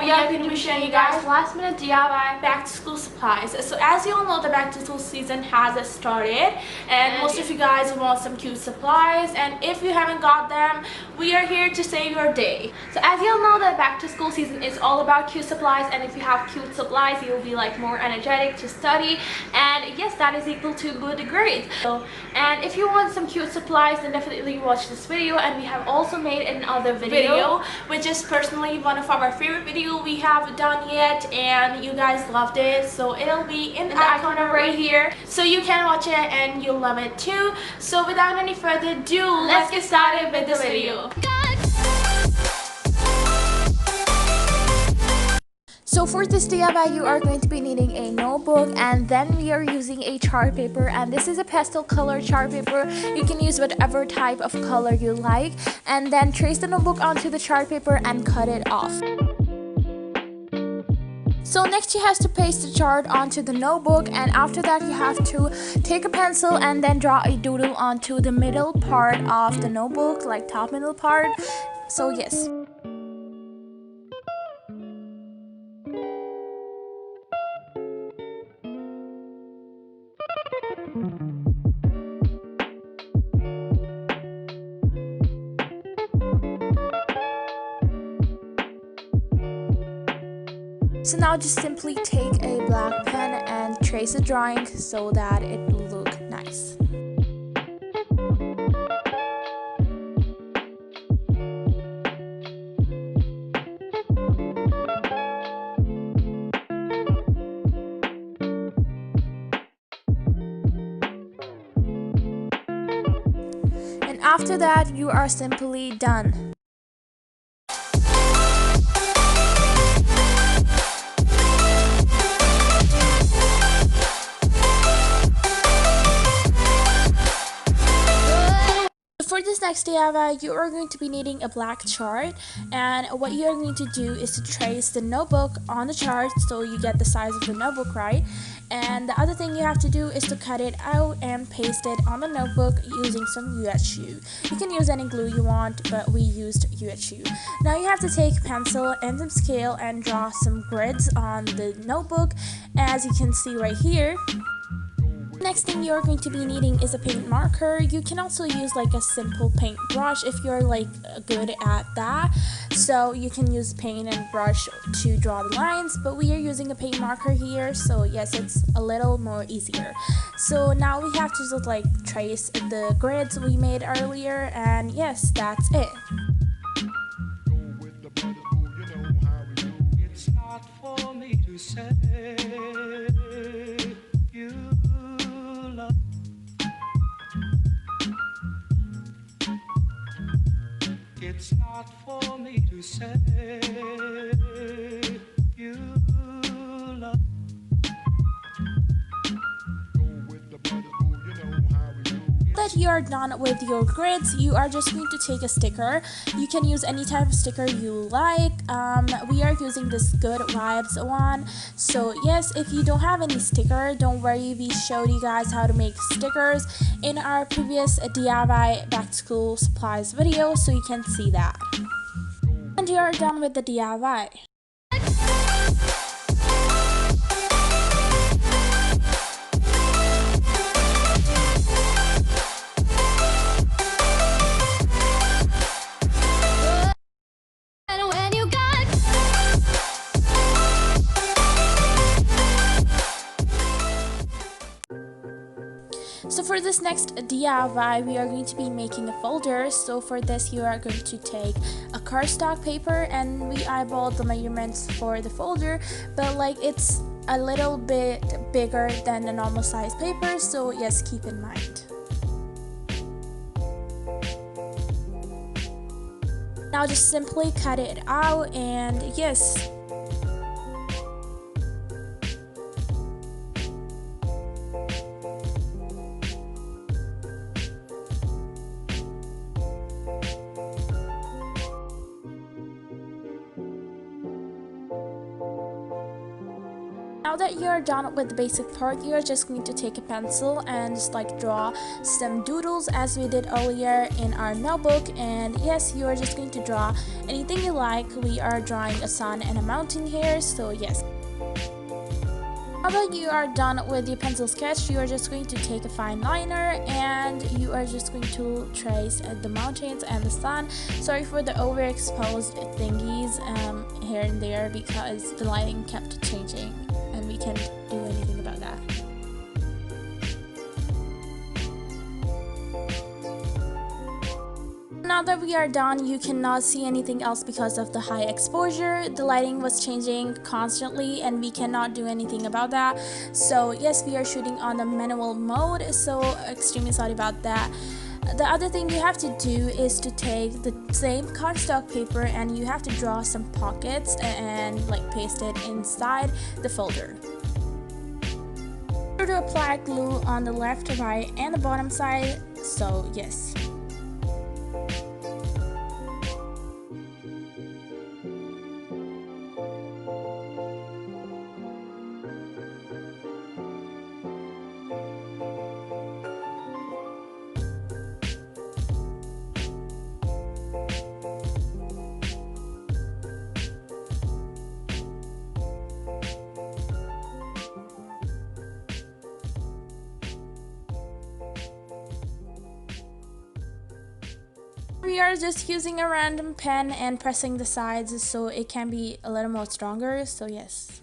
we are going to be showing you guys last minute DIY back to school supplies. So as you all know, the back to school season has started, and most of you guys want some cute supplies, and if you haven't got them, we are here to save your day. So as you all know, the back to school season is all about cute supplies, and if you have cute supplies, you'll be like more energetic to study, and yes, that is equal to good grades. And if you want some cute supplies, then definitely watch this video. And we have also made another video which is personally one of our favorite video we have done yet, and you guys loved it, so it'll be in the icon right here, so you can watch it and you'll love it too. So without any further ado, let's get started with this video. So for this DIY, you are going to be needing a notebook, and then we are using a chart paper, and this is a pastel color chart paper. You can use whatever type of color you like, and then trace the notebook onto the chart paper and cut it off. So next you have to paste the chart onto the notebook, and after that you have to take a pencil and then draw a doodle onto the middle part of the notebook, like top middle part. So yes. So now just simply take a black pen and trace a drawing so that it will look nice. And after that, you are simply done. For this next DIY, you are going to be needing a black chart, and what you are going to do is to trace the notebook on the chart so you get the size of the notebook right. And the other thing you have to do is to cut it out and paste it on the notebook using some UHU. You can use any glue you want, but we used UHU. Now you have to take pencil and some scale and draw some grids on the notebook, as you can see right here. Next thing you're going to be needing is a paint marker. You can also use like a simple paint brush if you're like good at that. So you can use paint and brush to draw the lines, but we are using a paint marker here, so yes, it's a little more easier. So now we have to just like trace the grids we made earlier, and yes, that's it. It's not for me to say you love. It's not for me to say you love. That you are done with your grids, you are just going to take a sticker. You can use any type of sticker you like. We are using this Good Vibes one. So yes, if you don't have any sticker, don't worry, we showed you guys how to make stickers in our previous DIY back to school supplies video, so you can see that. And you are done with the DIY. So for this next DIY, we are going to be making a folder. So for this, you are going to take a cardstock paper, and we eyeballed the measurements for the folder, but like it's a little bit bigger than the normal size paper, so yes, keep in mind. Now just simply cut it out, and yes. Now that you're done with the basic part, you're just going to take a pencil and just like draw some doodles as we did earlier in our notebook. And yes, you're just going to draw anything you like. We are drawing a sun and a mountain here, so yes. Now that you are done with your pencil sketch, you are just going to take a fine liner and you are just going to trace the mountains and the sun. Sorry for the overexposed thingies here and there because the lighting kept changing and we can't do anything about that. Now that we are done, you cannot see anything else because of the high exposure. The lighting was changing constantly and we cannot do anything about that. So yes, we are shooting on the manual mode, so extremely sorry about that. The other thing you have to do is to take the same cardstock paper and you have to draw some pockets and like paste it inside the folder. To apply glue on the left, right, and the bottom side, so yes. We are just using a random pen and pressing the sides so it can be a little more stronger, so yes.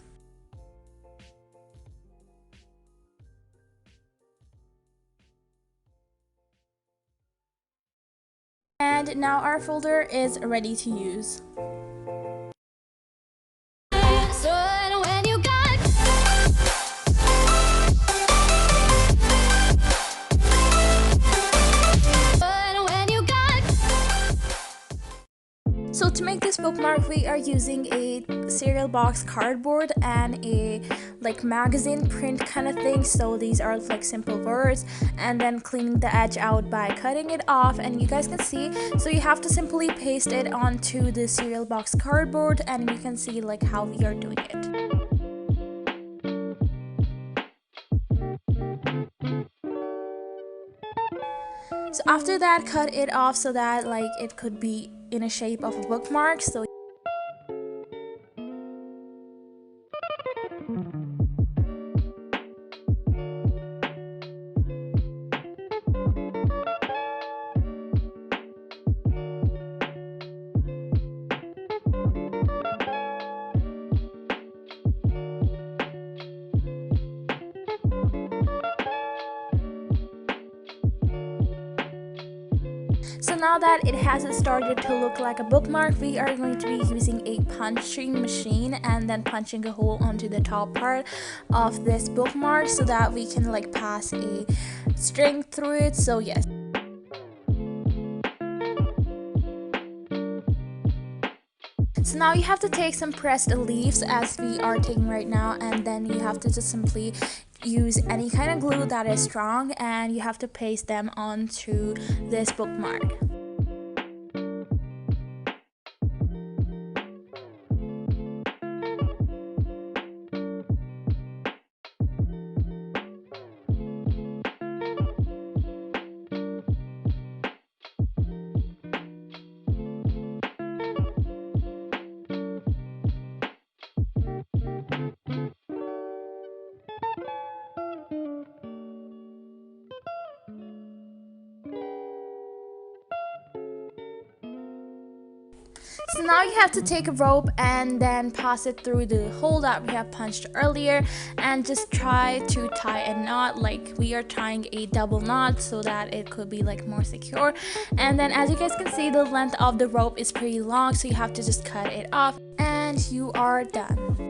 And now our folder is ready to use. So to make this bookmark, we are using a cereal box cardboard and a like magazine print kind of thing. So these are like simple words, and then cleaning the edge out by cutting it off, and you guys can see. So you have to simply paste it onto the cereal box cardboard, and you can see like how we are doing it. So after that, cut it off so that like it could be in a shape of a bookmark. So So now that it has started to look like a bookmark, we are going to be using a punching machine and then punching a hole onto the top part of this bookmark so that we can like pass a string through it. So yes. So now you have to take some pressed leaves as we are taking right now, and then you have to just simply use any kind of glue that is strong and you have to paste them onto this bookmark. So now you have to take a rope and then pass it through the hole that we have punched earlier and just try to tie a knot. Like we are tying a double knot so that it could be like more secure. And then as you guys can see, the length of the rope is pretty long, so you have to just cut it off and you are done.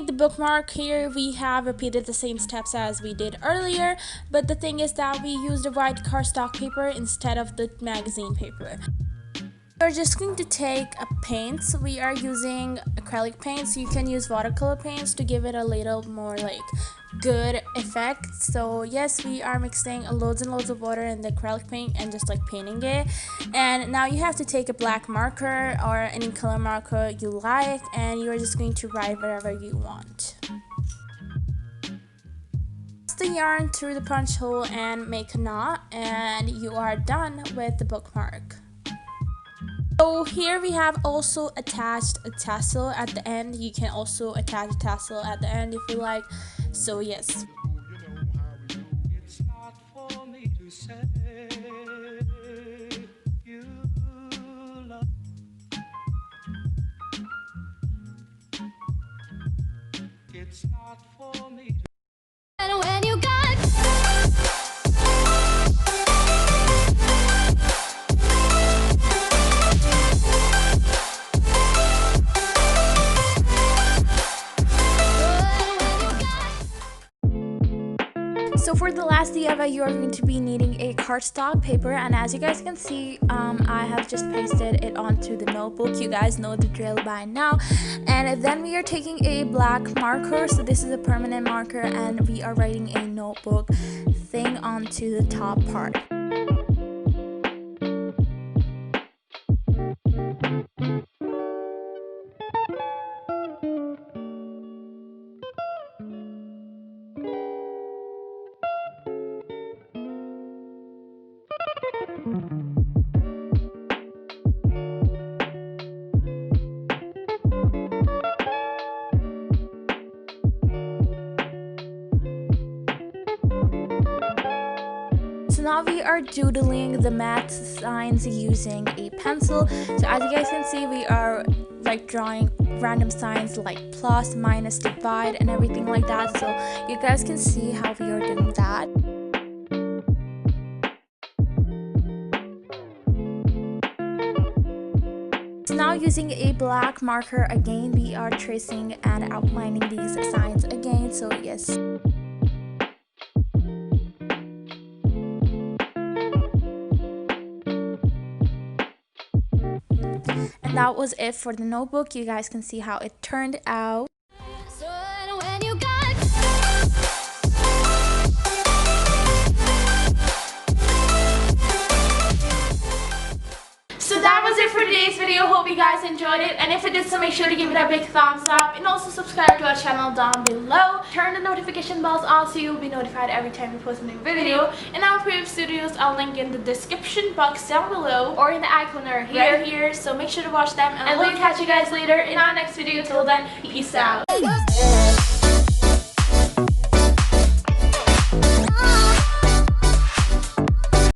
The bookmark here, we have repeated the same steps as we did earlier, but the thing is that we used the white cardstock paper instead of the magazine paper. We're just going to take a paints. We are using acrylic paints. You can use watercolor paints to give it a little more like good effect. So yes, we are mixing loads and loads of water in the acrylic paint and just like painting it. And now you have to take a black marker or any color marker you like, and you are just going to write whatever you want. The yarn through the punch hole and make a knot, and you are done with the bookmark. So here we have also attached a tassel at the end. You can also attach a tassel at the end if you like. So yes. It's not for me to say you love. It's not for me to. And when you got So for the last DIY, you are going to be needing a cardstock paper, and as you guys can see, I have just pasted it onto the notebook. You guys know the drill by now. And then we are taking a black marker, so this is a permanent marker, and we are writing a notebook thing onto the top part. So now we are doodling the math signs using a pencil. So as you guys can see, we are like drawing random signs like plus, minus, divide, and everything like that. So you guys can see how we are doing that. So now using a black marker again, we are tracing and outlining these signs again. So yes. And that was it for the notebook. You guys can see how it turned out. So that was it for today's video. Hope you guys enjoyed it, and if it did, so make sure to give it a big thumbs up, and also subscribe to our channel down below. Turn the notification bells on so you'll be notified every time we post a new video. And our previous studios I'll link in the description box down below, or in the icon right here. So make sure to watch them, and we'll catch you guys later in our next video. Till then, peace out.